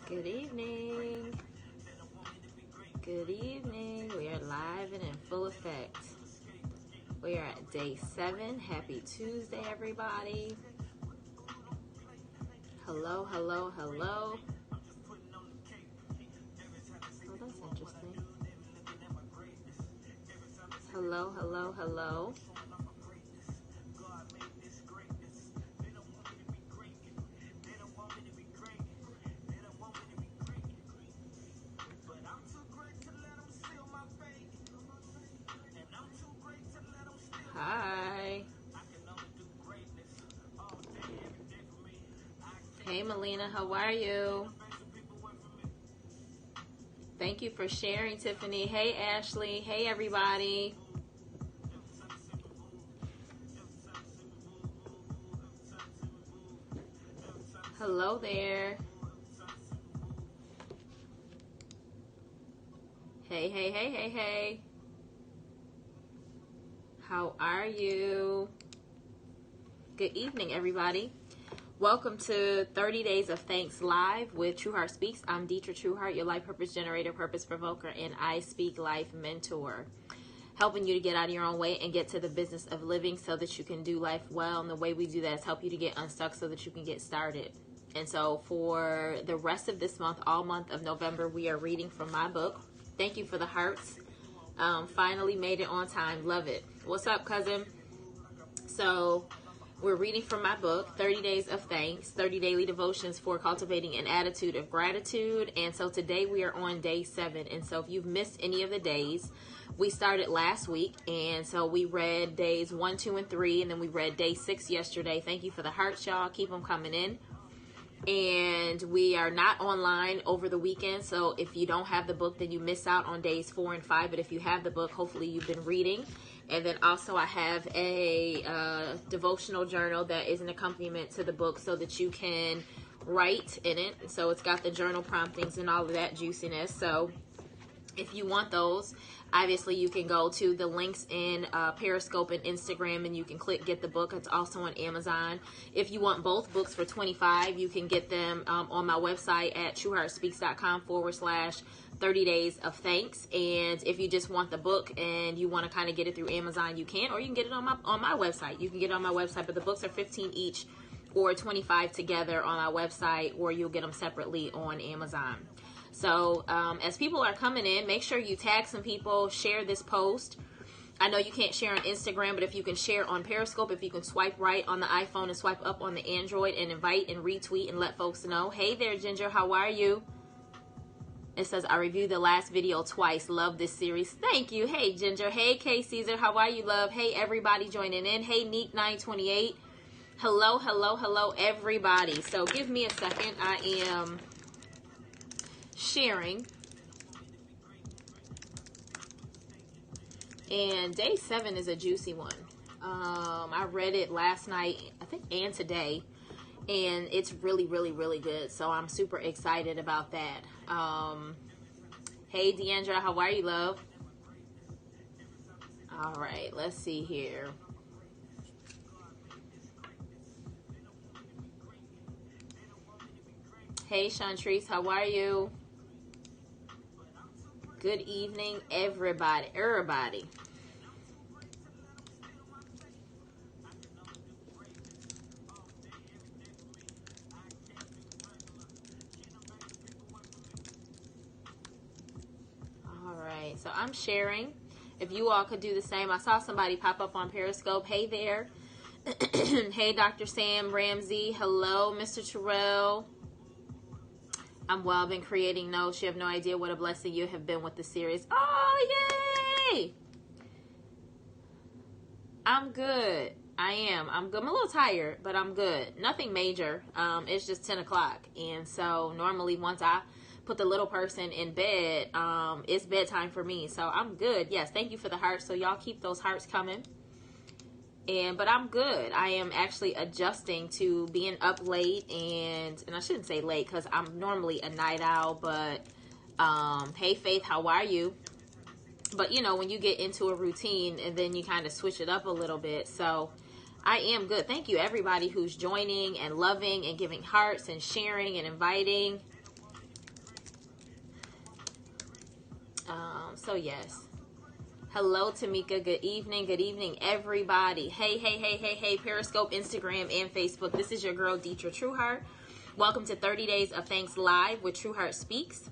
Good evening. Good evening. We are live and in full effect. We are at day 7. Happy Tuesday, everybody. Hello, hello, hello. Oh, that's interesting. Hello, hello, hello. Hi. Hey, Melina, how are you? Thank you for sharing, Tiffany. Hey, Ashley. Hey, everybody. Hello there. Hey, hey, hey, hey, hey. How are you? Good evening, everybody. Welcome to 30 Days of Thanks Live with Trueheart Speaks. I'm Detra Trueheart, your life purpose generator, purpose provoker, and I Speak Life mentor. Helping you to get out of your own way and get to the business of living so that you can do life well. And the way we do that is help you to get unstuck so that you can get started. And so for the rest of this month, all month of November, we are reading from my book. Thank you for the hearts. Finally made it on time. Love it. What's up, cousin? So we're reading from my book, 30 Days of Thanks, 30 Daily Devotions for Cultivating an Attitude of Gratitude. And so today we are on day 7. And so if you've missed any of the days, we started last week. And so we read days 1, 2, and 3. And then we read day 6 yesterday. Thank you for the hearts, y'all. Keep them coming in. And we are not online over the weekend. So if you don't have the book, then you miss out on days 4 and 5. But if you have the book, hopefully you've been reading. And then also I have a devotional journal that is an accompaniment to the book so that you can write in it. So it's got the journal promptings and all of that juiciness. So if you want those, obviously you can go to the links in Periscope and Instagram and you can click get the book. It's also on Amazon. If you want both books for $25, you can get them on my website at trueheartspeaks.com/30 Days of Thanks. And if you just want the book and you want to kind of get it through Amazon, you can, or you can get it on my website. You can get it on my website, but the books are $15 each or $25 together on my website, or you'll get them separately on Amazon. So as people are coming in, make sure you tag some people, share this post. I know you can't share on Instagram, but if you can share on Periscope, if you can swipe right on the iPhone and swipe up on the Android and invite and retweet and let folks know. Hey there, Ginger, how are you? It says, I reviewed the last video twice. Love this series. Thank you. Hey, Ginger. Hey, K Caesar. How are you, love? Hey, everybody joining in. Hey, Neek928. Hello, hello, hello, everybody. So give me a second. I am sharing. And day 7 is a juicy one. I read it last night, I think, and today. And it's really, really, really good. So I'm super excited about that. Hey, Deandra, how are you, love? All right, let's see here. Hey, Chantrice, how are you? Good evening, everybody. All right, so I'm sharing. If you all could do the same. I saw somebody pop up on Periscope. Hey there. Hey, Dr. Sam Ramsey. Hello, Mr. Terrell. I'm well. I've been creating notes. You have no idea what a blessing you have been with the series. Oh, yay! I'm good. I am. I'm good. I'm a little tired, but I'm good. Nothing major. It's just 10 o'clock. And so normally once I put the little person in bed, it's bedtime for me. So I'm good. Yes, thank you for the hearts. So y'all keep those hearts coming. But I'm good. I am actually adjusting to being up late, and I shouldn't say late because I'm normally a night owl, but hey, Faith, how are you? But you know, when you get into a routine and then you kind of switch it up a little bit. So I am good. Thank you, everybody who's joining and loving and giving hearts and sharing and inviting. So yes. Hello, Tamika. Good evening, everybody. Hey, Periscope, Instagram, and Facebook. This is your girl, Detra Trueheart. Welcome to 30 Days of Thanks Live with Trueheart Speaks.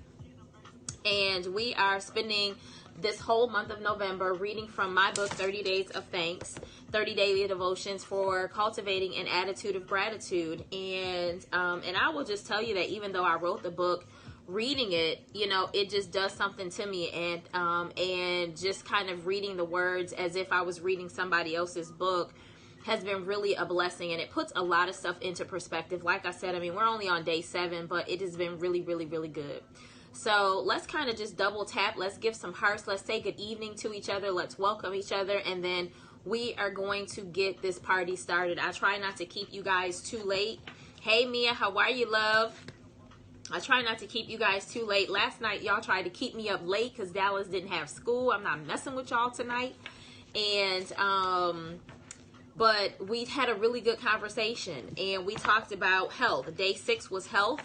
And we are spending this whole month of November reading from my book, 30 Days of Thanks, 30 Daily Devotions for Cultivating an Attitude of Gratitude. And I will just tell you that even though I wrote the book, reading it, you know, it just does something to me, and just kind of reading the words as if I was reading somebody else's book has been really a blessing, and it puts a lot of stuff into perspective. Like I said, I mean, we're only on day 7, but it has been really good. So let's kind of just double tap. Let's give some hearts. Let's say good evening to each other. Let's welcome each other, and then we are going to get this party started. I try not to keep you guys too late. Hey Mia, how are you, love? I try not to keep you guys too late. Last night, y'all tried to keep me up late because Dallas didn't have school. I'm not messing with y'all tonight. And, but we had a really good conversation. And we talked about health. Day 6 was health.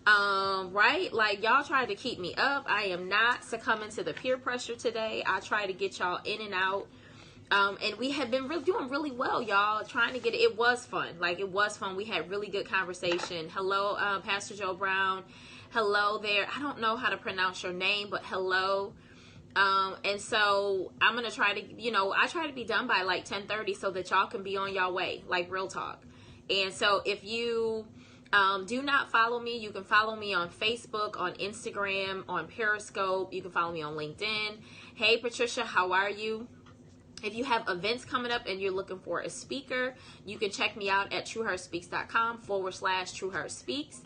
Right? Like, y'all tried to keep me up. I am not succumbing to the peer pressure today. I try to get y'all in and out. And we have been doing really well, y'all. Trying to get it. It was fun. Like, it was fun. We had really good conversation. Hello, Pastor Joe Brown. Hello there. I don't know how to pronounce your name, but hello. And so I'm going to try to, you know, I try to be done by like 10:30 so that y'all can be on y'all way, like real talk. And so if you do not follow me, you can follow me on Facebook, on Instagram, on Periscope. You can follow me on LinkedIn. Hey, Patricia, how are you? If you have events coming up and you're looking for a speaker, you can check me out at trueheartspeaks.com/trueheartspeaks.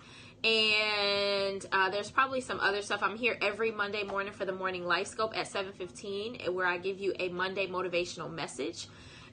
And there's probably some other stuff. I'm here every Monday morning for the Morning Life Scope at 7:15, where I give you a Monday motivational message.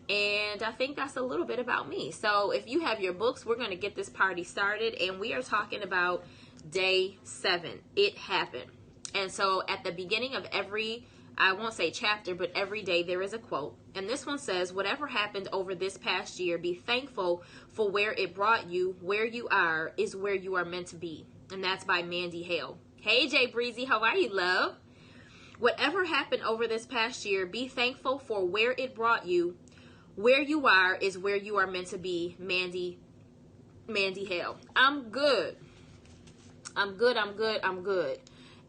And I think that's a little bit about me. So if you have your books, we're going to get this party started. And we are talking about day 7. It happened. And so at the beginning of every, I won't say chapter, but every day there is a quote. And this one says, whatever happened over this past year, be thankful for where it brought you. Where you are is where you are meant to be. And that's by Mandy Hale. Hey, Jay Breezy, how are you, love? Whatever happened over this past year, be thankful for where it brought you. Where you are is where you are meant to be. Mandy Hale. I'm good.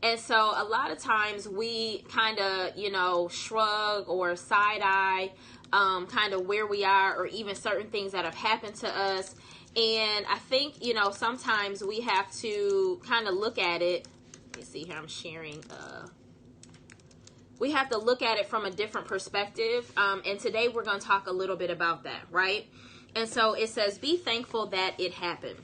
And so a lot of times we kind of, you know, shrug or side eye kind of where we are, or even certain things that have happened to us. And I think, you know, sometimes we have to kind of look at it. Let me see here. I'm sharing. We have to look at it from a different perspective. And today we're going to talk a little bit about that, right? And so it says, be thankful that it happened.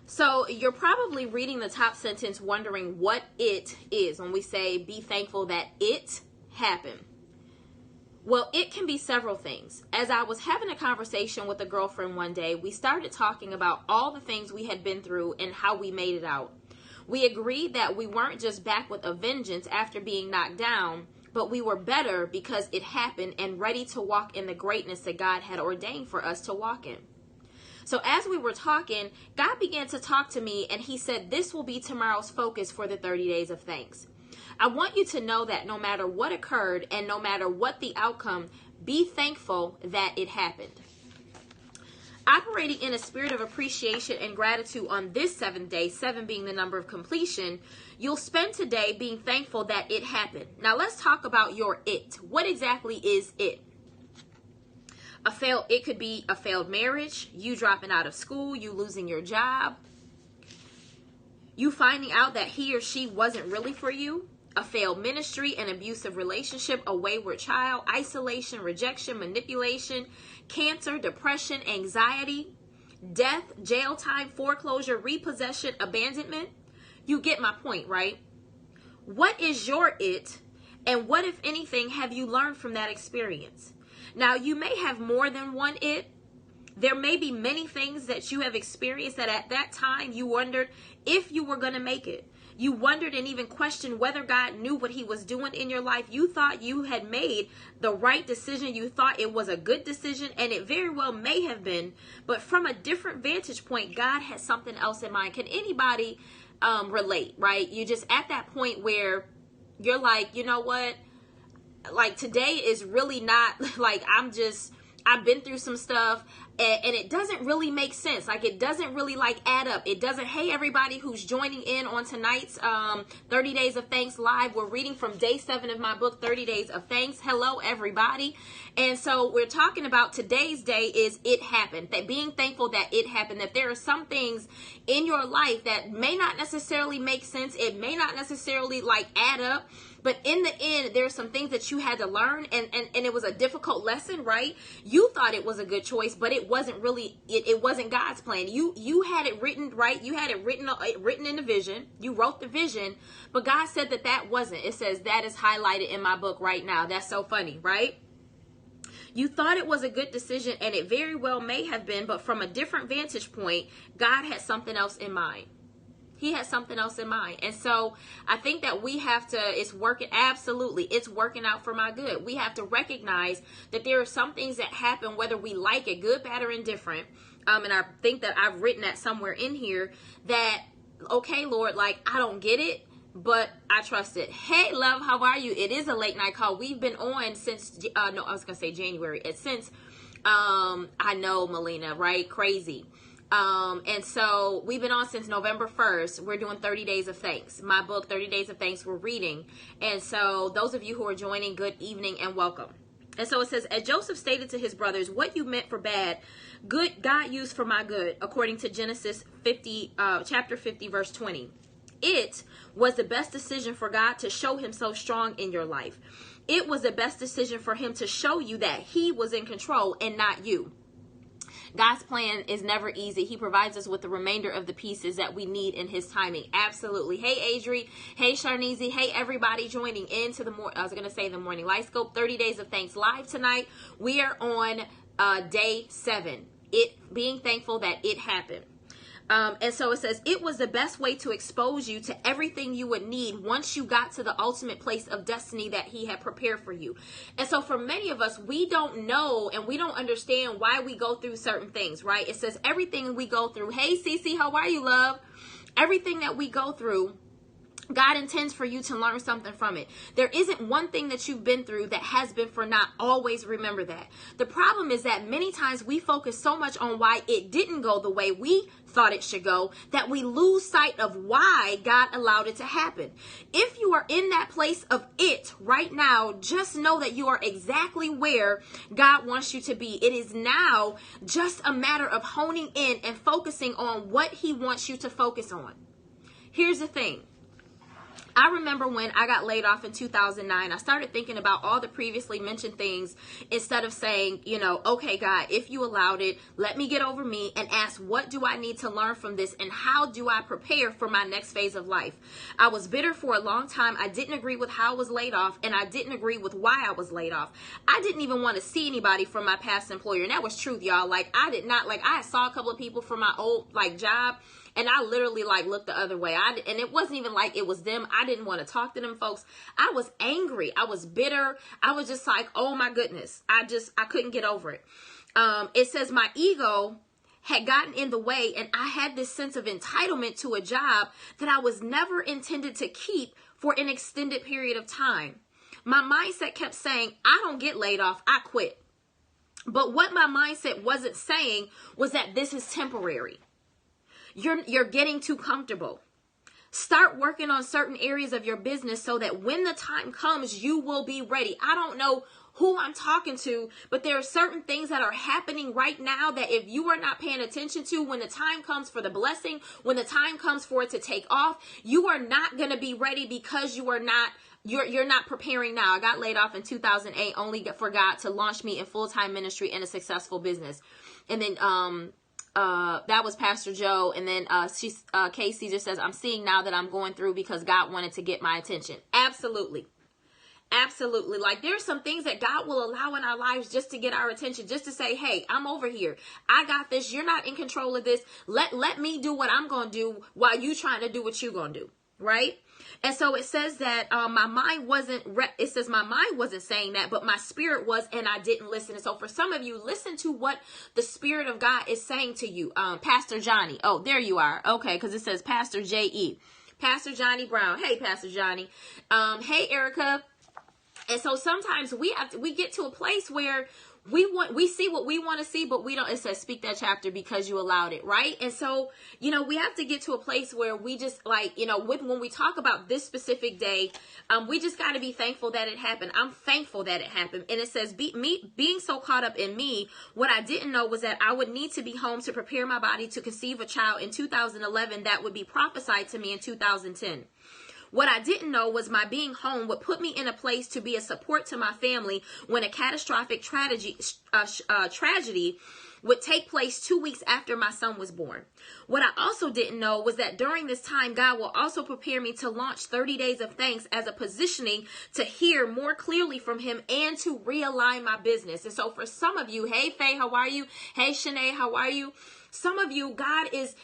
So you're probably reading the top sentence wondering what it is when we say be thankful that it happened. Well, it can be several things. As I was having a conversation with a girlfriend one day, we started talking about all the things we had been through and how we made it out. We agreed that we weren't just back with a vengeance after being knocked down, but we were better because it happened and ready to walk in the greatness that God had ordained for us to walk in. So as we were talking, God began to talk to me, and he said, this will be tomorrow's focus for the 30 days of thanks. I want you to know that no matter what occurred and no matter what the outcome, be thankful that it happened. Operating in a spirit of appreciation and gratitude on this 7th day, 7 being the number of completion, you'll spend today being thankful that it happened. Now let's talk about your it. What exactly is it? It could be a failed marriage, you dropping out of school, you losing your job, you finding out that he or she wasn't really for you, a failed ministry, an abusive relationship, a wayward child, isolation, rejection, manipulation, cancer, depression, anxiety, death, jail time, foreclosure, repossession, abandonment. You get my point, right? What is your it, and what, if anything, have you learned from that experience? Now, you may have more than one it. There may be many things that you have experienced that at that time you wondered if you were going to make it. You wondered and even questioned whether God knew what he was doing in your life. You thought you had made the right decision. You thought it was a good decision, and it very well may have been. But from a different vantage point, God had something else in mind. Can anybody relate, right? You just at that point where You're like, you know what? Like, today is really not, like, I've been through some stuff, and it doesn't really make sense. Like, it doesn't really, like, add up. It doesn't. Hey, everybody who's joining in on tonight's 30 Days of Thanks Live. We're reading from day 7 of my book, 30 Days of Thanks. Hello, everybody. And so we're talking about today's day is it happened. That being thankful that it happened. That there are some things in your life that may not necessarily make sense. It may not necessarily, like, add up. But in the end, there's some things that you had to learn, and it was a difficult lesson, right? You thought it was a good choice, but it wasn't really, it wasn't God's plan. You had it written, right? You had it written in the vision. You wrote the vision, but God said that wasn't. It says that is highlighted in my book right now. That's so funny, right? You thought it was a good decision, and it very well may have been, but from a different vantage point, God had something else in mind. He has something else in mind. And so I think that we have to, it's working out for my good. We have to recognize that there are some things that happen, whether we like it, good, bad, or indifferent. And I think that I've written that somewhere in here that, okay, Lord, like, I don't get it, but I trust it. Hey, love, how are you? It is a late night call. We've been on since, I was going to say January. It's since, I know, Melina, right? Crazy. And so we've been on since November 1st. We're doing 30 Days of Thanks. My book, 30 Days of Thanks, we're reading. And so those of you who are joining, good evening and welcome. And so it says, as Joseph stated to his brothers, what you meant for bad, good God used for my good, according to Genesis 50, chapter 50, verse 20. It was the best decision for God to show himself strong in your life. It was the best decision for him to show you that he was in control and not you. God's plan is never easy. He provides us with the remainder of the pieces that we need in his timing. Absolutely. Hey, Adri. Hey, Sharneezy. Hey, everybody joining into the Morning Light Scope 30 Days of Thanks Live tonight. We are on day 7. It being thankful that it happened. And so it says, it was the best way to expose you to everything you would need once you got to the ultimate place of destiny that he had prepared for you. And so for many of us, we don't know and we don't understand why we go through certain things, right? It says everything we go through. Hey, Cece, how are you, love? Everything that we go through, God intends for you to learn something from it. There isn't one thing that you've been through that has been for naught. Always remember that. The problem is that many times we focus so much on why it didn't go the way we thought it should go that we lose sight of why God allowed it to happen. If you are in that place of it right now, just know that you are exactly where God wants you to be. It is now just a matter of honing in and focusing on what he wants you to focus on. Here's the thing. I remember when I got laid off in 2009, I started thinking about all the previously mentioned things instead of saying, okay, God, if you allowed it, let me get over me and ask, what do I need to learn from this and how do I prepare for my next phase of life? I was bitter for a long time. I didn't agree with how I was laid off and I didn't agree with why I was laid off. I didn't even want to see anybody from my past employer. And that was truth, y'all. I saw a couple of people from my old job. And I literally looked the other way. And it wasn't even like it was them. I didn't want to talk to them folks. I was angry. I was bitter. I was just like, oh my goodness. I couldn't get over it. It says my ego had gotten in the way and I had this sense of entitlement to a job that I was never intended to keep for an extended period of time. My mindset kept saying, I don't get laid off. I quit. But what my mindset wasn't saying was that this is temporary. You're getting too comfortable. Start working on certain areas of your business so that when the time comes, you will be ready. I don't know who I'm talking to, but there are certain things that are happening right now that if you are not paying attention to, when the time comes for the blessing, when the time comes for it to take off, you are not going to be ready because you're not preparing now. I got laid off in 2008 only for God to launch me in full-time ministry and a successful business. And then, that was Pastor Joe. And then, Kay Caesar says, I'm seeing now that I'm going through because God wanted to get my attention. Absolutely. Absolutely. There's some things that God will allow in our lives just to get our attention, just to say, hey, I'm over here. I got this. You're not in control of this. Let me do what I'm going to do while you trying to do what you're going to do. Right. And so it says that my mind wasn't saying that, but my spirit was, and I didn't listen. And so for some of you, listen to what the Spirit of God is saying to you. Pastor Johnny. Oh, there you are. Okay. Because it says Pastor J.E. Pastor Johnny Brown. Hey, Pastor Johnny. Hey, Erica. And so sometimes we get to a place where we see what we want to see, but we don't. It says speak that chapter because you allowed it, right? And so, we have to get to a place where we just when we talk about this specific day, we just got to be thankful that it happened. I'm thankful that it happened. And it says being so caught up in me, what I didn't know was that I would need to be home to prepare my body to conceive a child in 2011 that would be prophesied to me in 2010. What I didn't know was my being home would put me in a place to be a support to my family when a catastrophic tragedy would take place 2 weeks after my son was born. What I also didn't know was that during this time, God will also prepare me to launch 30 Days of Thanks as a positioning to hear more clearly from him and to realign my business. And so for some of you, hey, Faye, how are you? Hey, Shanae, how are you? Some of you, God is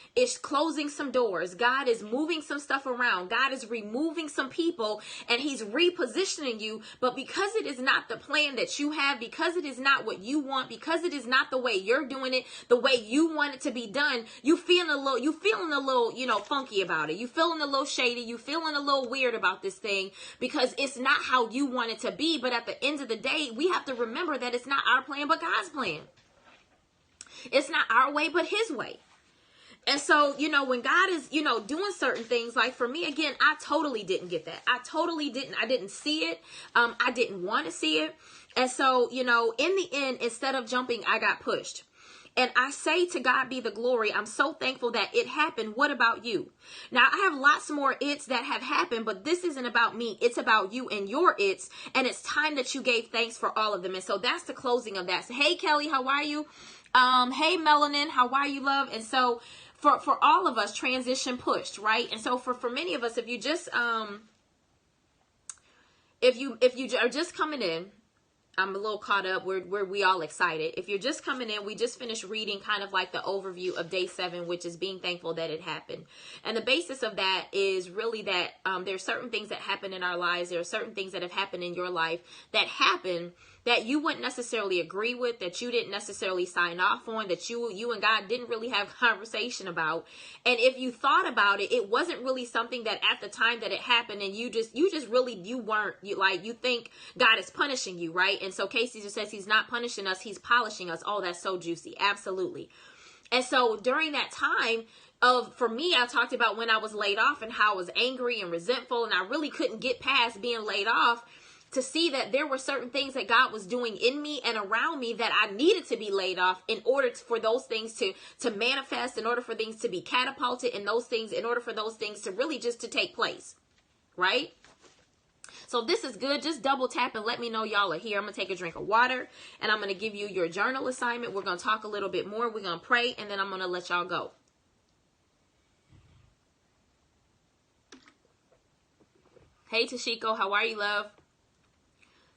closing some doors. God is moving some stuff around. God is removing some people and he's repositioning you. But because it is not the plan that you have, because it is not what you want, because it is not the way you're doing it, the way you want it to be done, you feeling a little, funky about it. You feeling a little shady. You feeling a little weird about this thing because it's not how you want it to be. But at the end of the day, we have to remember that it's not our plan, but God's plan. It's not our way, but his way. And so, when God is, doing certain things, like for me, again, I totally didn't get that. I didn't see it. I didn't want to see it. And so, in the end, instead of jumping, I got pushed. And I say to God be the glory. I'm so thankful that it happened. What about you? Now, I have lots more it's that have happened, but this isn't about me. It's about you and your it's. And it's time that you gave thanks for all of them. And so that's the closing of that. So, hey, Kelly, how are you? Hey, Melanin, how are you, love? And so for all of us, transition pushed, right? And so for many of us, if you just if you are just coming in, I'm a little caught up. We all excited. If you're just coming in, we just finished reading kind of like the overview of day 7, which is being thankful that it happened. And the basis of that is really that there are certain things that happen in our lives. There are certain things that have happened in your life that happen that you wouldn't necessarily agree with, that you didn't necessarily sign off on, that you and God didn't really have conversation about. And if you thought about it, it wasn't really something that at the time that it happened, and you think God is punishing you, right? And so Casey just says he's not punishing us, he's polishing us. Oh, that's so juicy. Absolutely. And so during that time, for me, I talked about when I was laid off and how I was angry and resentful, and I really couldn't get past being laid off, to see that there were certain things that God was doing in me and around me that I needed to be laid off in order for those things to manifest, in order for things to be catapulted, in order for those things to really just to take place, right? So this is good. Just double tap and let me know y'all are here. I'm going to take a drink of water and I'm going to give you your journal assignment. We're going to talk a little bit more. We're going to pray and then I'm going to let y'all go. Hey, Tashiko, how are you, love?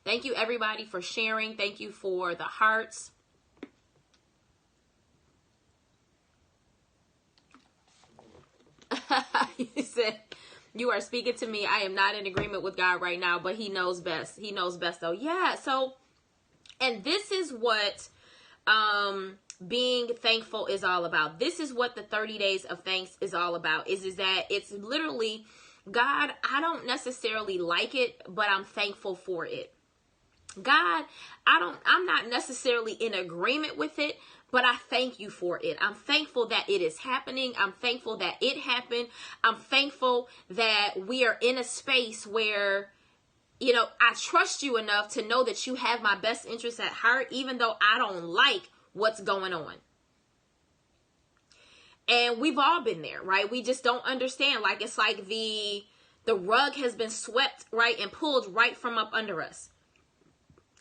Thank you, everybody, for sharing. Thank you for the hearts. You said, you are speaking to me. I am not in agreement with God right now, but he knows best. He knows best, though. Yeah, so, and this is what being thankful is all about. This is what the 30 Days of Thanks is all about, is that it's literally, God, I don't necessarily like it, but I'm thankful for it. God, I'm not necessarily in agreement with it, but I thank you for it. I'm thankful that it is happening. I'm thankful that it happened. I'm thankful that we are in a space where, I trust you enough to know that you have my best interests at heart, even though I don't like what's going on. And we've all been there, right? We just don't understand. Like, it's like the rug has been swept, right, and pulled right from up under us.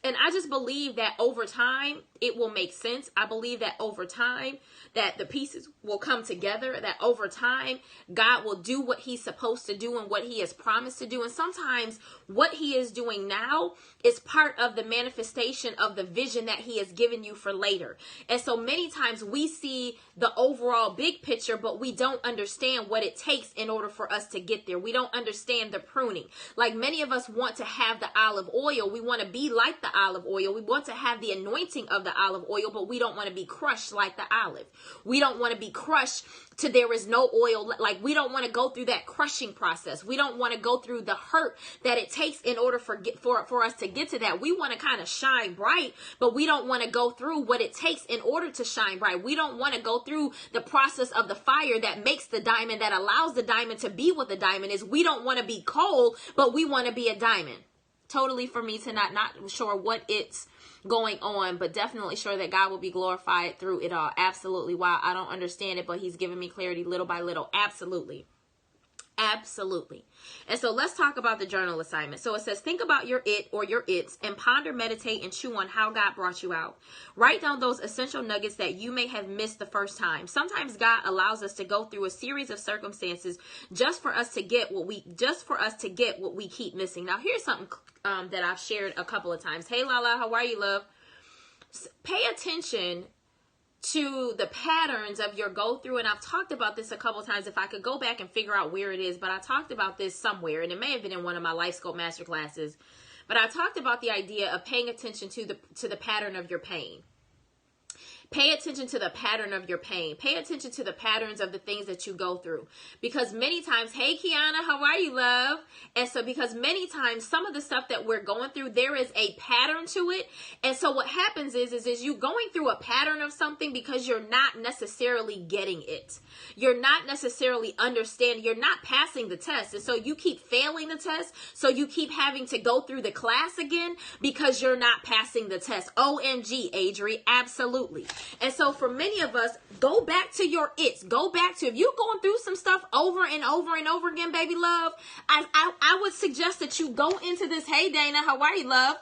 And I just believe that over time, it will make sense. I believe that over time, that the pieces will come together, that over time, God will do what he's supposed to do and what he has promised to do. And sometimes what he is doing now is part of the manifestation of the vision that he has given you for later. And so many times we see the overall big picture, but we don't understand what it takes in order for us to get there. We don't understand the pruning. Like many of us want to have the olive oil. We want to be like the the olive oil. We want to have the anointing of the olive oil, but we don't want to be crushed like the olive. We don't want to be crushed to there is no oil. Like, we don't want to go through that crushing process. We don't want to go through the hurt that it takes in order for us to get to that. We want to kind of shine bright, but we don't want to go through what it takes in order to shine bright. We don't want to go through the process of the fire that makes the diamond, that allows the diamond to be what the diamond is. We don't want to be coal, but we want to be a diamond. Totally for me to not sure what it's going on, but definitely sure that God will be glorified through it all. Absolutely. Wow, I don't understand it, but he's giving me clarity little by little. Absolutely. Absolutely. And so let's talk about the journal assignment. So it says, think about your it or your its and ponder, meditate, and chew on how God brought you out. Write down those essential nuggets that you may have missed the first time. Sometimes God allows us to go through a series of circumstances just for us to get what we keep missing. Now, here's something that I've shared a couple of times. Hey, Lala, how are you, love? Pay attention to the patterns of your go through. And I've talked about this a couple times. If I could go back and figure out where it is, but I talked about this somewhere, and it may have been in one of my Life Scope Master classes, but I talked about the idea of paying attention to the pattern of your pain. Pay attention to the pattern of your pain. Pay attention to the patterns of the things that you go through. Because many times, hey, Kiana, how are you, love? And so because many times some of the stuff that we're going through, there is a pattern to it. And so what happens is you going through a pattern of something because you're not necessarily getting it. You're not necessarily understanding. You're not passing the test. And so you keep failing the test. So you keep having to go through the class again because you're not passing the test. OMG, Adri, absolutely. And so for many of us, go back to your its. Go back to, if you're going through some stuff over and over and over again, baby love, I would suggest that you go into this. Hey, Dana, how are you, love?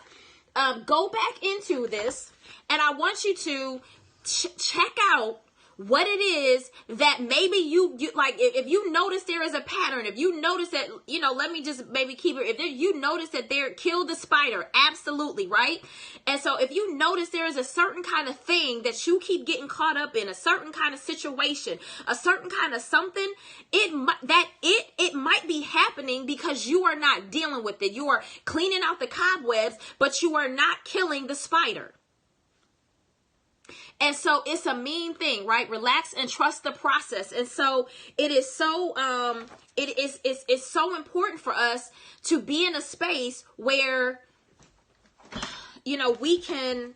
Go back into this, and I want you to check out what it is that maybe you like. If you notice there is a pattern, if you notice that, let me just maybe keep it. If you notice that they're killed the spider, absolutely, right? And so if you notice there is a certain kind of thing that you keep getting caught up in, a certain kind of situation, a certain kind of something, it might be happening because you are not dealing with it. You are cleaning out the cobwebs, but you are not killing the spider. And so it's a mean thing, right? Relax and trust the process. And so it is so, it's so important for us to be in a space where, we can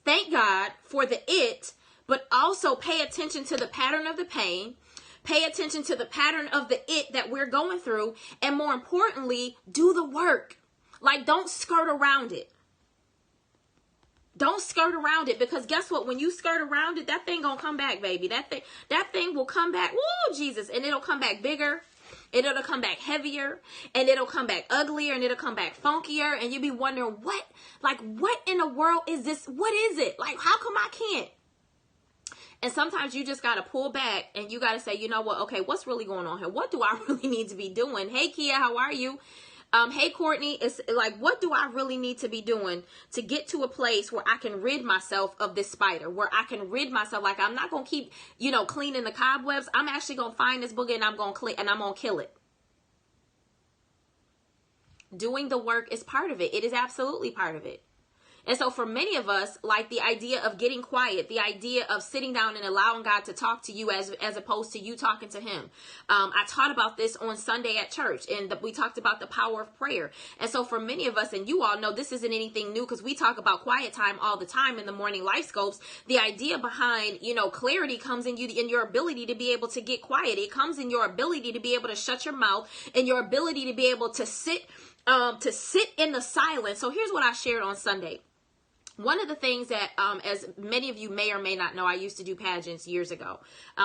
thank God for the it, but also pay attention to the pattern of the pain, pay attention to the pattern of the it that we're going through. And more importantly, do the work. Like, don't skirt around it. Don't skirt around it, because guess what? When you skirt around it, that thing gonna come back, baby. That thing will come back. Woo, Jesus. And it'll come back bigger. And it'll come back heavier. And it'll come back uglier. And it'll come back funkier. And you'll be wondering, what in the world is this? What is it? Like, how come I can't? And sometimes you just got to pull back and you got to say, you know what? Okay, what's really going on here? What do I really need to be doing? Hey, Kia, how are you? Hey, Courtney, it's like, what do I really need to be doing to get to a place where I can rid myself of this spider, where I can rid myself? Like, I'm not going to keep, cleaning the cobwebs. I'm actually going to find this booger and I'm going to kill it. Doing the work is part of it. It is absolutely part of it. And so for many of us, like the idea of getting quiet, the idea of sitting down and allowing God to talk to you as opposed to you talking to him. I taught about this on Sunday at church, and we talked about the power of prayer. And so for many of us, and you all know this isn't anything new because we talk about quiet time all the time in the morning life scopes. The idea behind, clarity comes in your ability to be able to get quiet. It comes in your ability to be able to shut your mouth and your ability to be able to sit in the silence. So here's what I shared on Sunday. One of the things that, as many of you may or may not know, I used to do pageants years ago.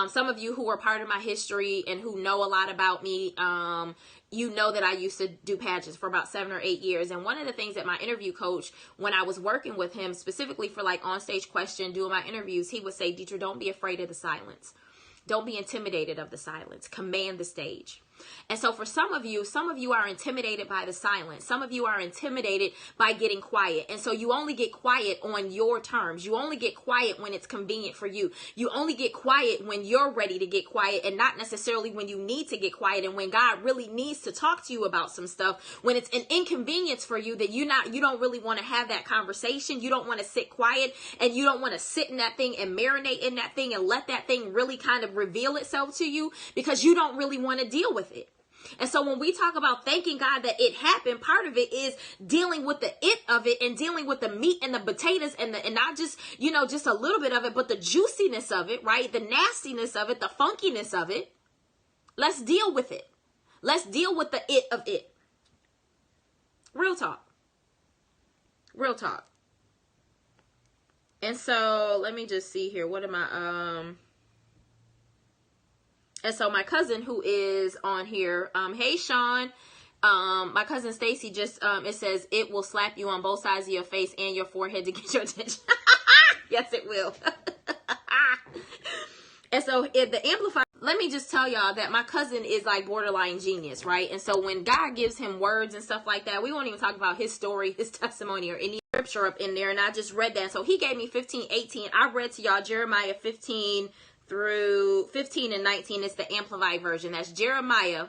Some of you who are part of my history and who know a lot about me, you know that I used to do pageants for about 7 or 8 years. And one of the things that my interview coach, when I was working with him specifically for like on stage question, doing my interviews, he would say, Detra, don't be afraid of the silence. Don't be intimidated of the silence. Command the stage. And so for some of you are intimidated by the silence. Some of you are intimidated by getting quiet. And so you only get quiet on your terms. You only get quiet when it's convenient for you. You only get quiet when you're ready to get quiet, and not necessarily when you need to get quiet, and when God really needs to talk to you about some stuff. When it's an inconvenience for you that you don't really want to have that conversation. You don't want to sit quiet, and you don't want to sit in that thing and marinate in that thing and let that thing really kind of reveal itself to you, because you don't really want to deal with it. And so when we talk about thanking God that it happened, part of it is dealing with the it of it, and dealing with the meat and the potatoes and not just, just a little bit of it, but the juiciness of it, right? The nastiness of it, the funkiness of it. Let's deal with it. Let's deal with the it of it. Real talk. Real talk. And so let me just see here. What am I, and so my cousin who is on here, hey Sean, my cousin Stacy just, it says it will slap you on both sides of your face and your forehead to get your attention. Yes, it will. And so the amplifier, let me just tell y'all that my cousin is like borderline genius, right? And so when God gives him words and stuff like that, we won't even talk about his story, his testimony, or any scripture up in there. And I just read that. So he gave me 15:18. I read to y'all Jeremiah 15 through 15 and 19. It's the amplified version. That's Jeremiah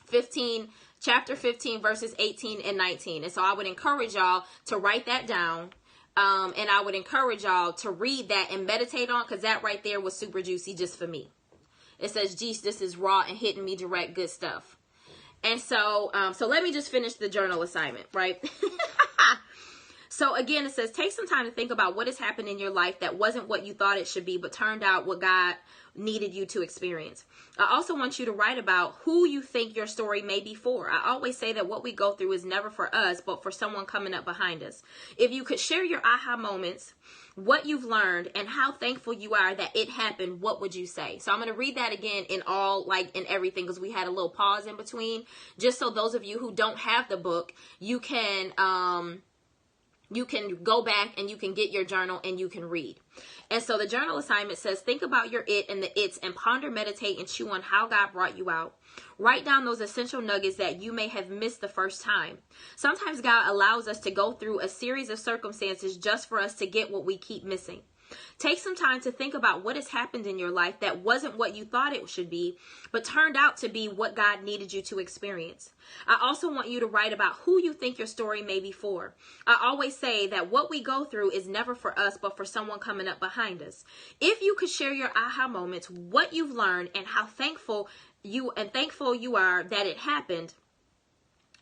15, chapter 15, verses 18 and 19. And so I would encourage y'all to write that down. And I would encourage y'all to read that and meditate on, because that right there was super juicy just for me. It says, geez, this is raw and hitting me direct, good stuff. And so, so let me just finish the journal assignment, right? So again, it says, take some time to think about what has happened in your life that wasn't what you thought it should be, but turned out what God needed you to experience. I also want you to write about who you think your story may be for. I always say that what we go through is never for us, but for someone coming up behind us. If you could share your aha moments, what you've learned, and how thankful you are that it happened, what would you say? So I'm going to read that again in everything, because we had a little pause in between, just so those of you who don't have the book, you can go back and you can get your journal and you can read. And so the journal assignment says, think about your it and the its, and ponder, meditate, and chew on how God brought you out. Write down those essential nuggets that you may have missed the first time. Sometimes God allows us to go through a series of circumstances just for us to get what we keep missing. Take some time to think about what has happened in your life that wasn't what you thought it should be, but turned out to be what God needed you to experience. I also want you to write about who you think your story may be for. I always say that what we go through is never for us, but for someone coming up behind us. If you could share your aha moments, what you've learned, and how thankful you are that it happened,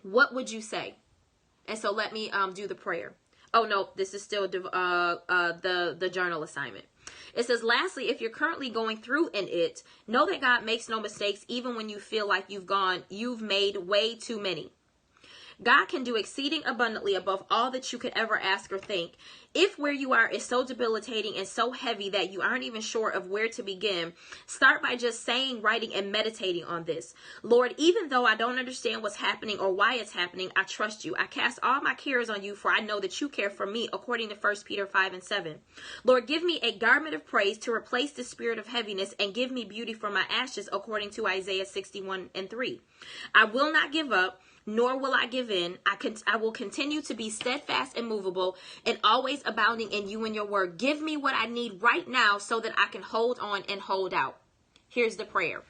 what would you say? And so let me do the prayer. Oh, no, this is still the journal assignment. It says, lastly, if you're currently going through it, know that God makes no mistakes, even when you feel like you've made way too many. God can do exceeding abundantly above all that you could ever ask or think. If where you are is so debilitating and so heavy that you aren't even sure of where to begin, start by just saying, writing, and meditating on this. Lord, even though I don't understand what's happening or why it's happening, I trust you. I cast all my cares on you, for I know that you care for me, according to 1 Peter 5 and 7. Lord, give me a garment of praise to replace the spirit of heaviness, and give me beauty for my ashes, according to Isaiah 61 and 3. I will not give up, nor will I give in. I will continue to be steadfast and movable, and always abounding in you and your word. Give me what I need right now so that I can hold on and hold out. Here's the prayer.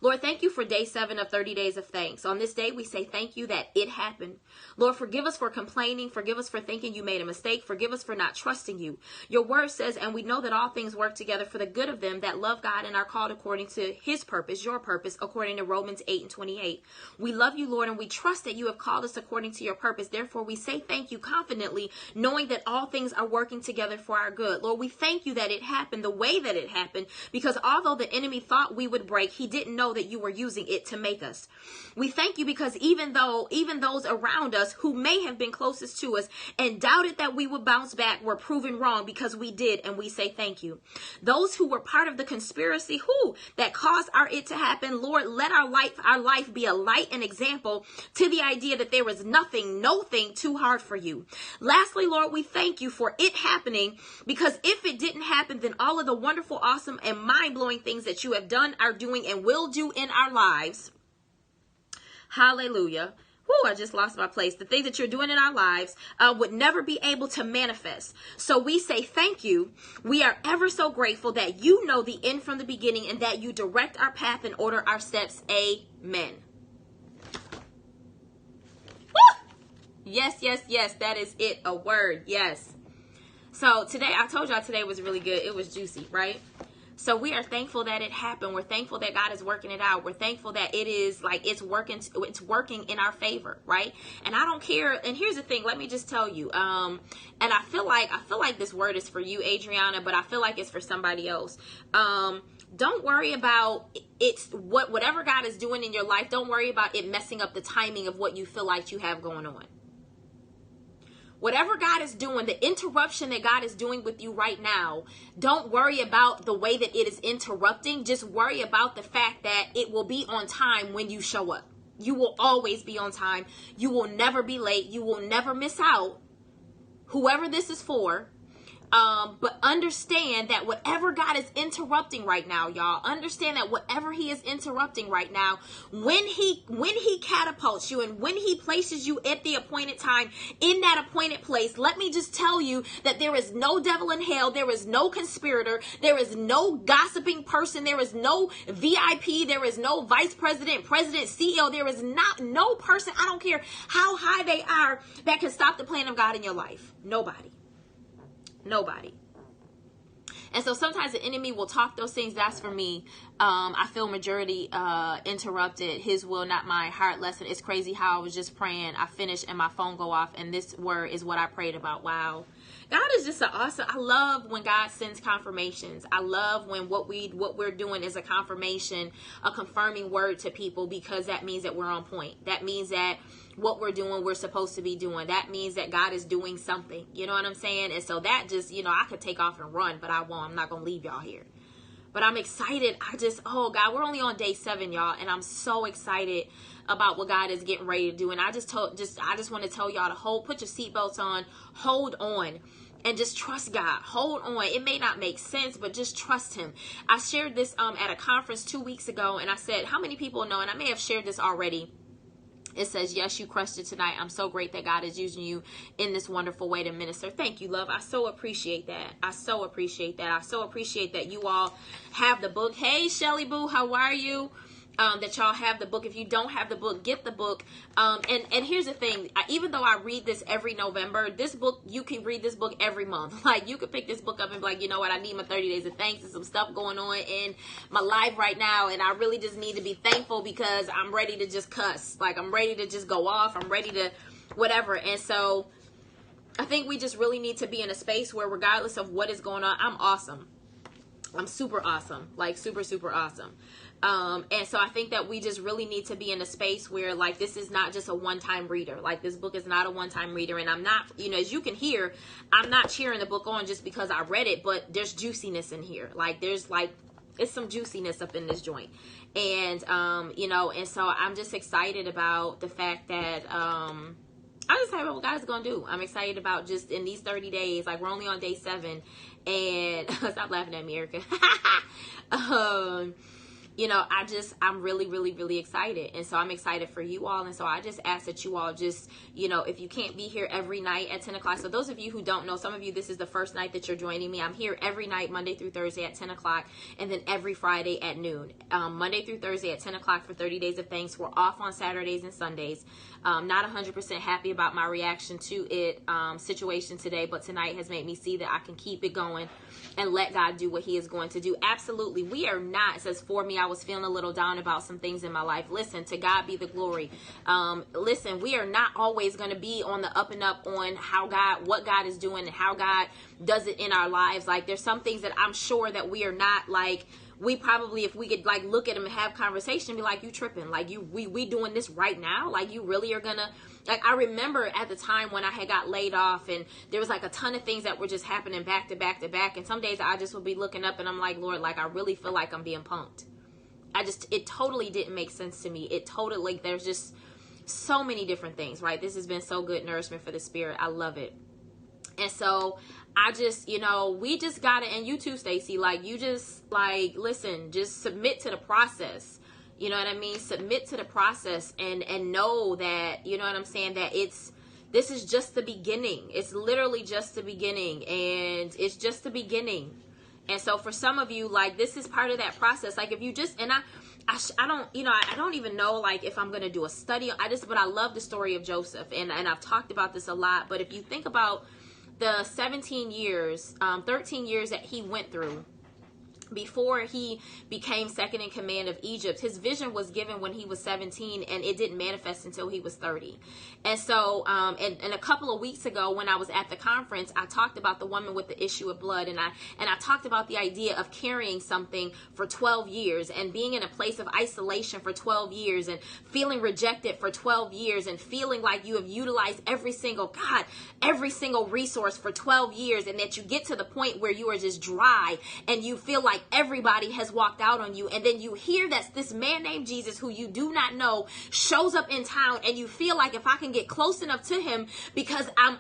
Lord, thank you for day 7 of 30 days of thanks. On this day, we say thank you that it happened. Lord, forgive us for complaining. Forgive us for thinking you made a mistake. Forgive us for not trusting you. Your word says, and we know that all things work together for the good of them that love God and are called according to his purpose, your purpose, according to Romans 8 and 28. We love you, Lord, and we trust that you have called us according to your purpose. Therefore, we say thank you confidently, knowing that all things are working together for our good. Lord, we thank you that it happened the way that it happened, because although the enemy thought we would break, he didn't know that you were using it to make us. We thank you because even those around us who may have been closest to us and doubted that we would bounce back were proven wrong, because we did, and we say thank you. Those who were part of the conspiracy that caused it to happen, Lord, let our life be a light and example to the idea that there is no thing too hard for you. Lastly, Lord, we thank you for it happening, because if it didn't happen, then all of the wonderful, awesome, and mind-blowing things that you have done, are doing, and will do do in our lives, hallelujah. Whoo, I just lost my place. The things that you're doing in our lives would never be able to manifest. So we say thank you. We are ever so grateful that you know the end from the beginning and that you direct our path and order our steps. Amen. Woo! Yes, yes, yes. That is it. A word. Yes. So today, I told y'all today was really good. It was juicy, right? So we are thankful that it happened. We're thankful that God is working it out. We're thankful that it is like it's working in our favor, right? And I don't care. And here's the thing, let me just tell you. And I feel like this word is for you, Adriana, but I feel like it's for somebody else. Don't worry about whatever God is doing in your life. Don't worry about it messing up the timing of what you feel like you have going on. Whatever God is doing, the interruption that God is doing with you right now, don't worry about the way that it is interrupting. Just worry about the fact that it will be on time when you show up. You will always be on time. You will never be late. You will never miss out. Whoever this is for. But understand that whatever God is interrupting right now, y'all, understand that whatever he is interrupting right now, when he catapults you and when he places you at the appointed time in that appointed place, let me just tell you that there is no devil in hell. There is no conspirator. There is no gossiping person. There is no VIP. There is no vice president, president, CEO. There is no person, I don't care how high they are, that can stop the plan of God in your life. Nobody. And so sometimes the enemy will talk those things. That's for me. I feel majority interrupted. His will, not mine. Heart lesson. It's crazy how I was just praying. I finished and my phone go off. And this word is what I prayed about. Wow. God is just awesome. I love when God sends confirmations. I love when what we're doing is a confirmation, a confirming word to people, because that means that we're on point. That means that what we're doing, we're supposed to be doing. That means that God is doing something. You know what I'm saying? And so that just, I could take off and run, but I won't. I'm not going to leave y'all here. But I'm excited. Oh God, we're only on day 7, y'all. And I'm so excited about what God is getting ready to do. And I just want to tell y'all to put your seatbelts on, hold on. And just trust God. Hold on. It may not make sense, but just trust him. I shared this at a conference 2 weeks ago, and I said, how many people know, and I may have shared this already. It says, yes, you crushed it tonight. I'm so great that God is using you in this wonderful way to minister. Thank you, love. I so appreciate that. I so appreciate that you all have the book. Hey, Shelly Boo, how are you? That y'all have the book. If you don't have the book, get the book. And here's the thing. Even though I read this every November, this book, you can read this book every month. Like, you could pick this book up and be like, you know what? I need my 30 days of thanks. There's some stuff going on in my life right now. And I really just need to be thankful because I'm ready to just cuss. Like, I'm ready to just go off. I'm ready to whatever. And so I think we just really need to be in a space where regardless of what is going on, I'm awesome. I'm super awesome. Like, super, super awesome. And so I think that we just really need to be in a space where, like, this is not just a one-time reader. Like, this book is not a one-time reader. And I'm not, as you can hear, I'm not cheering the book on just because I read it, but there's juiciness in here. Like, it's some juiciness up in this joint. And, and so I'm just excited about the fact that, I'm just excited about what God's going to do. I'm excited about just in these 30 days, like, we're only on day 7, and stop laughing at me, Erica. I'm really, really, really excited. And so I'm excited for you all. And so I just ask that you all just, if you can't be here every night at 10 o'clock. So those of you who don't know, some of you, this is the first night that you're joining me. I'm here every night, Monday through Thursday at 10 o'clock. And then every Friday at noon. Monday through Thursday at 10 o'clock for 30 days of thanks. We're off on Saturdays and Sundays. Not 100% happy about my reaction to it situation today. But tonight has made me see that I can keep it going and let God do what he is going to do. Absolutely. We are not, it says, for me, I was feeling a little down about some things in my life. Listen, to God be the glory. Listen, we are not always going to be on the up and up on what God is doing and how God does it in our lives. Like, there's some things that I'm sure that we are not, like, we probably, if we could, like, look at them and have conversation, be like, you tripping, like, we doing this right now, like, you really are gonna, like, I remember at the time when I had got laid off, and there was like a ton of things that were just happening back to back to back, and some days I just would be looking up and I'm like, Lord, like, I really feel like I'm being punked. It totally didn't make sense to me. It totally, like, there's just so many different things, right? This has been so good nourishment for the spirit. I love it. And so I just, we just gotta, and you too, Stacy, like, you just, like, listen, just submit to the process. You know what I mean? Submit to the process and know that, you know what I'm saying, that this is just the beginning. It's literally just the beginning, and it's just the beginning. And so for some of you, like, this is part of that process. Like, if you just, and I don't, you know, I don't even know, like, if I'm going to do a study. But I love the story of Joseph, and I've talked about this a lot. But if you think about the 13 years that he went through before he became second in command of Egypt, his vision was given when he was 17, and it didn't manifest until he was 30. And so, and a couple of weeks ago when I was at the conference, I talked about the woman with the issue of blood, and I talked about the idea of carrying something for 12 years and being in a place of isolation for 12 years and feeling rejected for 12 years and feeling like you have utilized every single resource for 12 years, and that you get to the point where you are just dry and you feel like everybody has walked out on you. And then you hear that this man named Jesus, who you do not know, shows up in town, and you feel like, if I can get close enough to him, because I'm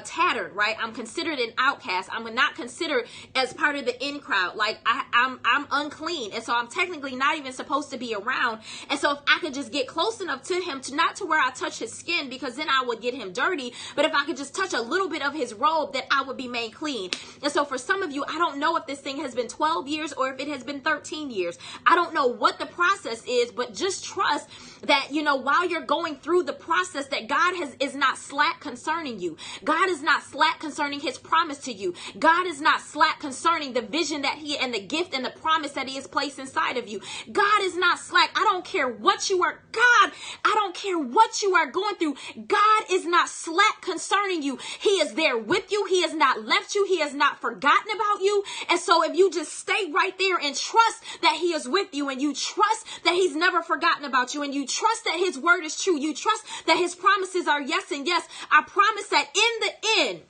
tattered, right? I'm considered an outcast. I'm not considered as part of the in crowd. Like, I'm unclean, and so I'm technically not even supposed to be around. And so if I could just get close enough to him, not to where I touch his skin, because then I would get him dirty, but if I could just touch a little bit of his robe, that I would be made clean. And so for some of you, I don't know if this thing has been 12 years or if it has been 13 years. I don't know what the process is, but just trust that, you know, while you're going through the process, that God is not slack concerning you. God is not slack concerning his promise to you. God is not slack concerning the vision that he, and the gift and the promise that he has placed inside of you. God is not slack. I don't care what you are. I don't care what you are going through. God is not slack concerning you. He is there with you. He has not left you. He has not forgotten about you. And so if you just stay right there and trust that he is with you, and you trust that he's never forgotten about you, and you trust that his word is true, you trust that his promises are yes and yes, I promise that in the end,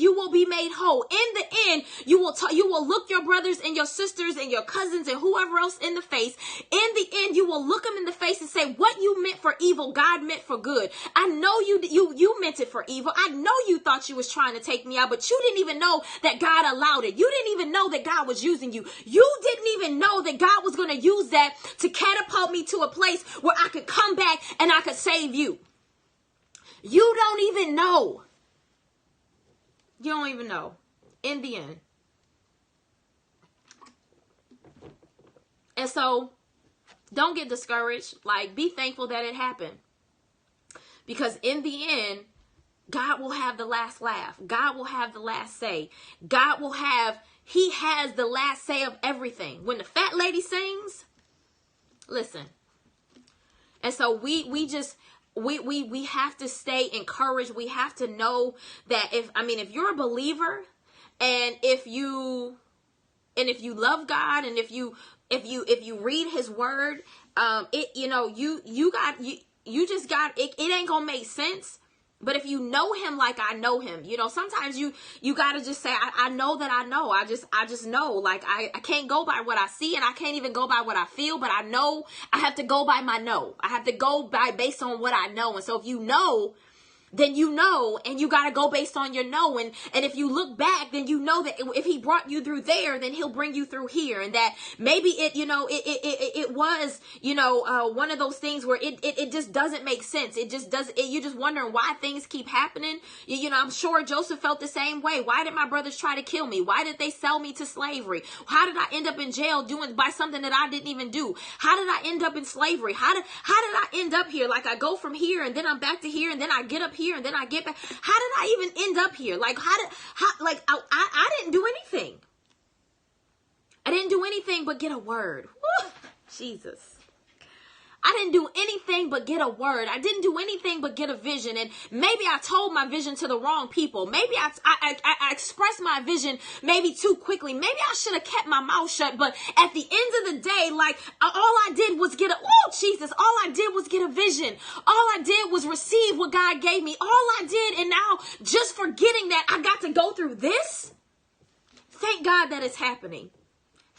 you will be made whole. In the end, you will look your brothers and your sisters and your cousins and whoever else in the face. In the end, you will look them in the face and say, what you meant for evil, God meant for good. I know you meant it for evil. I know you thought you was trying to take me out, but you didn't even know that God allowed it. You didn't even know that God was using you. You didn't even know that God was going to use that to catapult me to a place where I could come back and I could save you. You don't even know. You don't even know. In the end. And so, don't get discouraged. Like, be thankful that it happened. Because in the end, God will have the last laugh. God will have the last say. He has the last say of everything. When the fat lady sings, listen. And so we have to stay encouraged. We have to know that if you're a believer, and if you love God, and if you read his word, it ain't gonna make sense. But if you know him like I know him, you know, sometimes you gotta just say, I know that I know. I just know. Like, I can't go by what I see, and I can't even go by what I feel, but I know I have to go by my know. I have to go based on what I know. And so if you know, then you know, and you got to go based on your know. And if you look back, then you know that if he brought you through there, then he'll bring you through here. And that maybe it was, one of those things where it just doesn't make sense. It just doesn't, you're just wondering why things keep happening. I'm sure Joseph felt the same way. Why did my brothers try to kill me? Why did they sell me to slavery? How did I end up in jail by something that I didn't even do? How did I end up in slavery? How did I end up here? Like, I go from here, and then I'm back to here, and then I get up here, and then I get back. How did I even end up here? Like, I didn't do anything. I didn't do anything but get a word. Woo, Jesus. I didn't do anything but get a word. I didn't do anything but get a vision. And maybe I told my vision to the wrong people. Maybe I expressed my vision maybe too quickly. Maybe I should have kept my mouth shut. But at the end of the day, like, all I did was get a vision. All I did was receive what God gave me. All I did, and now just forgetting that I got to go through this. Thank God that it's happening.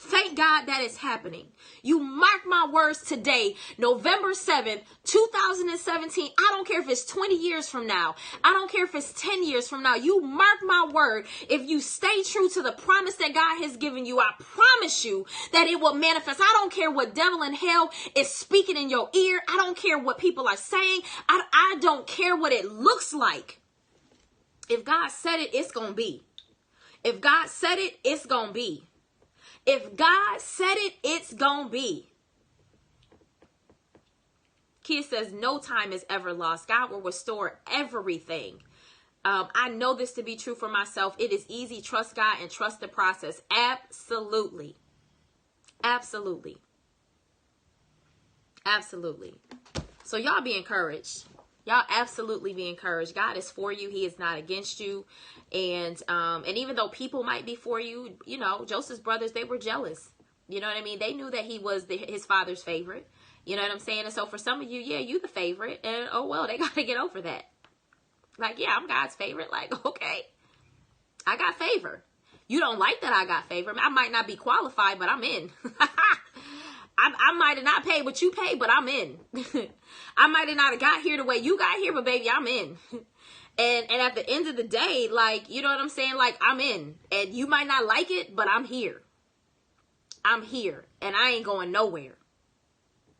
Thank God that is happening. You mark my words today, November 7th, 2017. I don't care if it's 20 years from now. I don't care if it's 10 years from now. You mark my word. If you stay true to the promise that God has given you, I promise you that it will manifest. I don't care what devil in hell is speaking in your ear. I don't care what people are saying. I don't care what it looks like. If God said it, it's going to be. If God said it, it's going to be. If God said it, it's gonna be. Kia says, no time is ever lost. God will restore everything. I know this to be true for myself. It is easy. Trust God and trust the process. Absolutely. Absolutely. Absolutely. So y'all be encouraged. Y'all absolutely be encouraged. God is for you. He is not against you. And even though people might be for you, you know, Joseph's brothers, they were jealous. You know what I mean? They knew that he was his father's favorite. You know what I'm saying? And so for some of you, yeah, you the favorite. And oh, well, they got to get over that. Like, yeah, I'm God's favorite. Like, okay, I got favor. You don't like that I got favor. I might not be qualified, but I'm in. I might have not paid what you paid, but I'm in. I might have not have got here the way you got here, but baby, I'm in. And at the end of the day, like, you know what I'm saying? Like, I'm in. And you might not like it, but I'm here. I'm here. And I ain't going nowhere.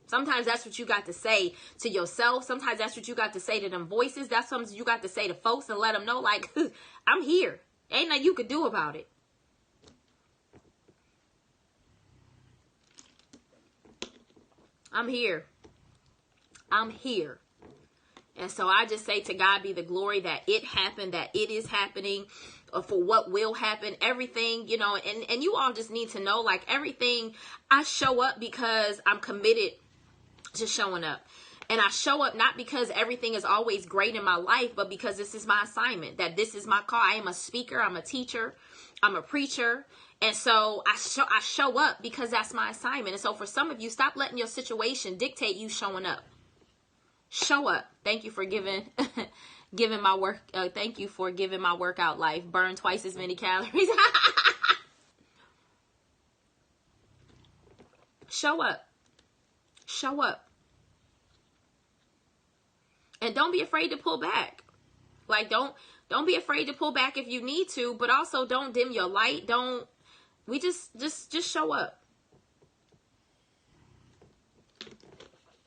Sometimes that's what you got to say to yourself. Sometimes that's what you got to say to them voices. That's something you got to say to folks and let them know, like, I'm here. Ain't nothing you could do about it. I'm here. I'm here. And so I just say to God be the glory that it happened, that it is happening, for what will happen, everything, you know, and you all just need to know, like, everything, I show up because I'm committed to showing up. And I show up not because everything is always great in my life, but because this is my assignment, that this is my call. I am a speaker. I'm a teacher. I'm a preacher. And so I show up because that's my assignment. And so for some of you, stop letting your situation dictate you showing up. Show up. Thank you for giving my work. Thank you for giving my workout life. Burn twice as many calories. Show up. Show up. And don't be afraid to pull back. Like, don't be afraid to pull back if you need to, but also don't dim your light. We just show up.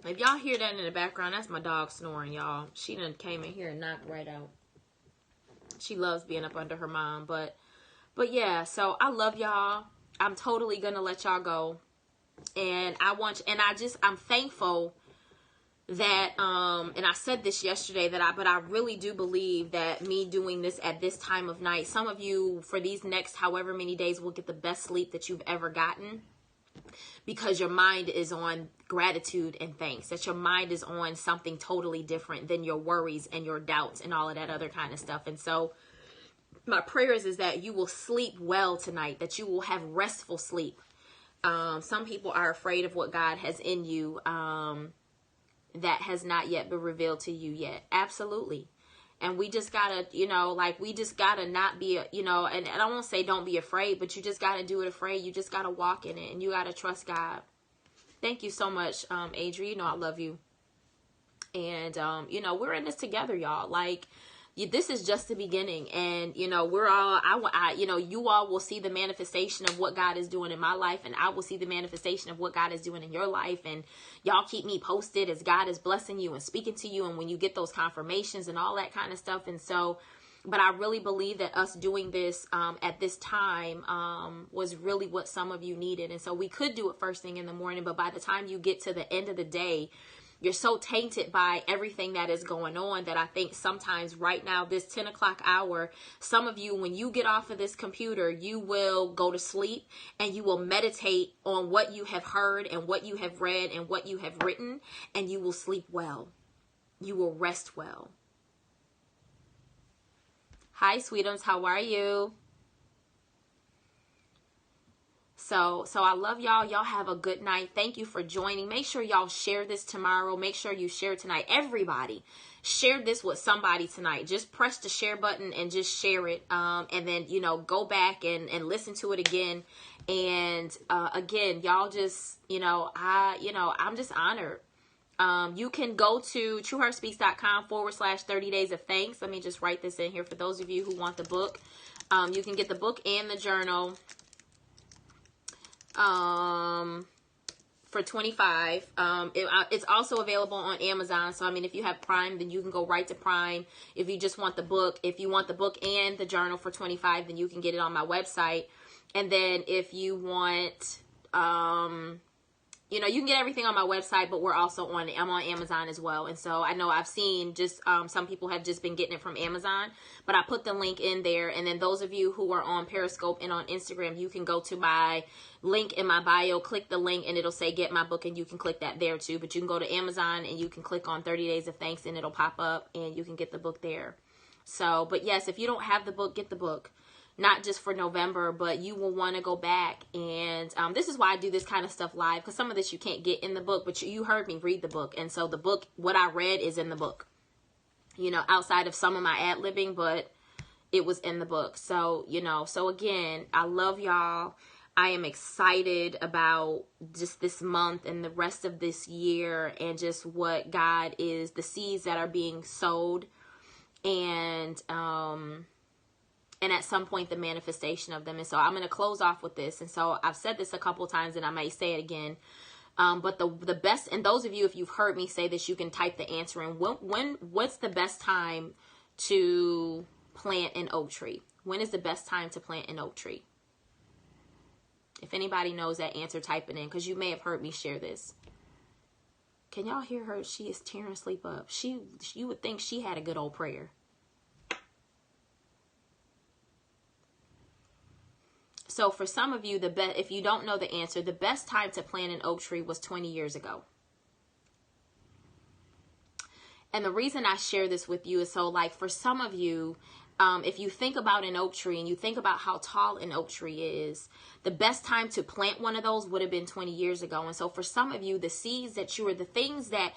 If y'all hear that in the background, that's my dog snoring, y'all. She done came in here and knocked right out. She loves being up under her mom, but yeah, so I love y'all. I'm totally gonna let y'all go. And I'm thankful that, and I said this yesterday, but I really do believe that me doing this at this time of night, some of you for these next however many days will get the best sleep that you've ever gotten, because your mind is on gratitude and thanks, that your mind is on something totally different than your worries and your doubts and all of that other kind of stuff. And so my prayers is that you will sleep well tonight, that you will have restful sleep. Some people are afraid of what God has in you, that has not yet been revealed to you yet. Absolutely. And we just gotta, we just gotta not be, and I won't say don't be afraid, but you just gotta do it afraid. You just gotta walk in it, and you gotta trust God. Thank you so much, Adri. I love you. And, we're in this together, y'all. Like, this is just the beginning. And, we're all, you all will see the manifestation of what God is doing in my life. And I will see the manifestation of what God is doing in your life. And y'all keep me posted as God is blessing you and speaking to you. And when you get those confirmations and all that kind of stuff. And so, but I really believe that us doing this at this time was really what some of you needed. And so we could do it first thing in the morning. But by the time you get to the end of the day, you're so tainted by everything that is going on that I think sometimes right now, this 10 o'clock hour, some of you, when you get off of this computer, you will go to sleep and you will meditate on what you have heard and what you have read and what you have written, and you will sleep well. You will rest well. Hi, sweetums. How are you? So I love y'all. Y'all have a good night. Thank you for joining. Make sure y'all share this tomorrow. Make sure you share tonight. Everybody, share this with somebody tonight. Just press the share button and just share it. And then, go back and listen to it again. And again, y'all just, I'm just honored. You can go to trueheartspeaks.com/30 days of thanks. Let me just write this in here for those of you who want the book. You can get the book and the journal for $25. It's also available on Amazon. So, if you have Prime, then you can go right to Prime. If you just want the book, if you want the book and the journal for $25, then you can get it on my website. And then if you want, you can get everything on my website, but I'm on Amazon as well. And so I know I've seen just, some people have just been getting it from Amazon, but I put the link in there. And then those of you who are on Periscope and on Instagram, you can go to my link in my bio, click the link, and it'll say get my book, and you can click that there too. But you can go to Amazon and you can click on 30 Days of Thanks, and it'll pop up and you can get the book there. So, but yes, if you don't have the book, get the book. Not just for November, but you will want to go back. And this is why I do this kind of stuff live, because some of this you can't get in the book, but you heard me read the book. And so the book, what I read is in the book, outside of some of my ad-libbing, but it was in the book. So, so again, I love y'all. I am excited about just this month and the rest of this year, and just what God is, the seeds that are being sowed, and at some point the manifestation of them. And so I'm going to close off with this. And so I've said this a couple times, and I may say it again. But the best, and those of you, if you've heard me say this, you can type the answer in. What's the best time to plant an oak tree? When is the best time to plant an oak tree? If anybody knows that answer, type it in, because you may have heard me share this. Can y'all hear her? She is tearing sleep up. You would think she had a good old prayer. So for some of you, if you don't know the answer, the best time to plant an oak tree was 20 years ago. And the reason I share this with you is so, like, for some of you, if you think about an oak tree and you think about how tall an oak tree is, the best time to plant one of those would have been 20 years ago. And so for some of you, the seeds the things that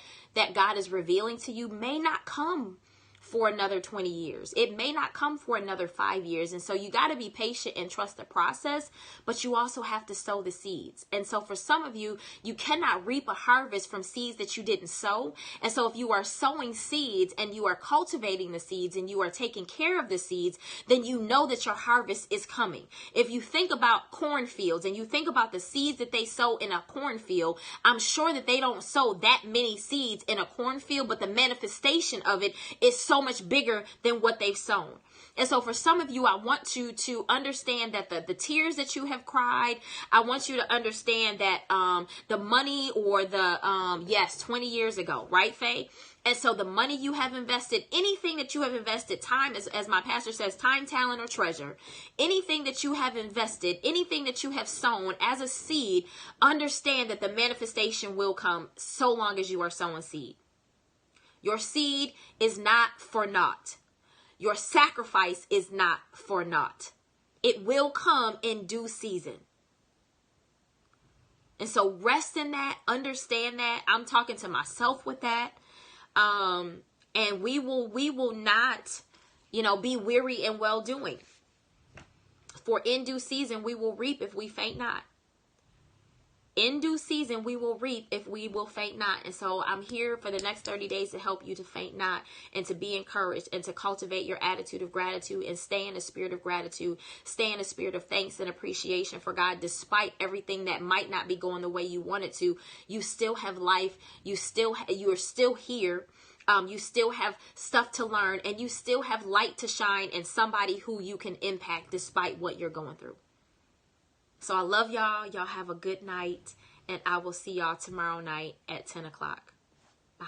God is revealing to you may not come for another 20 years. It may not come for another 5 years. And so you got to be patient and trust the process, but you also have to sow the seeds. And so for some of you, you cannot reap a harvest from seeds that you didn't sow. And so if you are sowing seeds and you are cultivating the seeds and you are taking care of the seeds, then you know that your harvest is coming. If you think about cornfields and you think about the seeds that they sow in a cornfield, I'm sure that they don't sow that many seeds in a cornfield, but the manifestation of it is so much bigger than what they've sown. And so for some of you, I want you to understand that the tears that you have cried, I want you to understand that the money or 20 years ago, right, Faye? And so the money you have invested, anything that you have invested, time, as my pastor says, time, talent, or treasure, anything that you have invested, anything that you have sown as a seed, understand that the manifestation will come so long as you are sowing seed. Your seed is not for naught. Your sacrifice is not for naught. It will come in due season. And so rest in that, understand that. I'm talking to myself with that. And we will not, be weary in well doing. For in due season we will reap if we faint not. In due season, we will reap if we will faint not. And so I'm here for the next 30 days to help you to faint not and to be encouraged and to cultivate your attitude of gratitude and stay in a spirit of gratitude, stay in a spirit of thanks and appreciation for God. Despite everything that might not be going the way you want it to, you still have life. You are still here. You still have stuff to learn, and you still have light to shine and somebody who you can impact despite what you're going through. So I love y'all. Y'all have a good night, and I will see y'all tomorrow night at 10 o'clock. Bye.